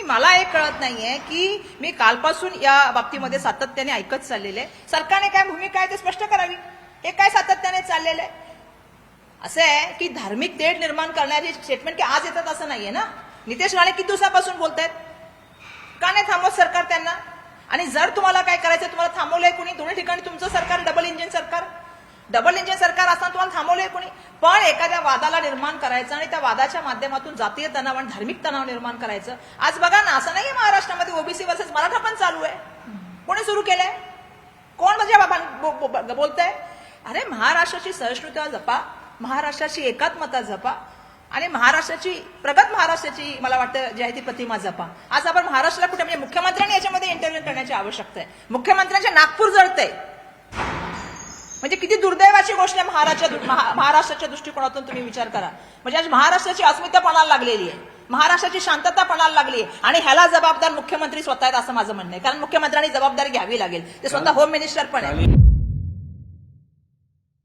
नाही, मला एक कळत नाहीये की मी कालपासून या बाबतीमध्ये सातत्याने ऐकत चाललेले, सरकारने काय भूमिका आहे ते स्पष्ट करावी. हे काय सातत्याने चाललेलं आहे? असं आहे की धार्मिक तेढ निर्माण करणारी स्टेटमेंट की आज येतात असं नाहीये ना. नितेश राणे किती दिवसापासून बोलतायत, का नाही थांबवत सरकार त्यांना? आणि जर तुम्हाला काय करायचं, तुम्हाला थांबवलंय कुणी? दोन्ही ठिकाणी तुमचं सरकार डबल इंजिन सरकार असताना तुम्हाला थांबवलंय कुणी? पण एखाद्या वादाला निर्माण करायचं आणि त्या वादाच्या माध्यमातून जातीय तणाव आणि धार्मिक तणाव निर्माण करायचं. आज बघा ना, असं नाहीये महाराष्ट्रामध्ये ओबीसी वर्सेस मराठा पण चालू आहे. कोणी सुरू केलंय? कोण म्हणजे बोलतंय? अरे महाराष्ट्राची सहिष्णुता जपा, महाराष्ट्राची एकात्मता जपा आणि प्रगत महाराष्ट्राची मला वाटतं जी आहे ती प्रतिमा जपा. आज आपण महाराष्ट्राला कुठे म्हणजे मुख्यमंत्र्यांनी याच्यामध्ये इंटरव्ह्यू करण्याची आवश्यकता आहे. मुख्यमंत्र्यांचे नागपूर जळतंय म्हणजे किती दुर्दैवाची गोष्ट आहे. महाराष्ट्राच्या दृष्टिकोनातून तुम्ही विचार करा. म्हणजे आज महाराष्ट्राची अस्मिता पणाला लागलेली आहे, महाराष्ट्राची शांतता पणाला लागली आहे आणि ह्याला जबाबदार मुख्यमंत्री स्वतः आहेत असं माझं म्हणणं आहे. कारण मुख्यमंत्र्यांनी जबाबदारी घ्यावी लागेल. ते स्वतः होम मिनिस्टर पण आहे.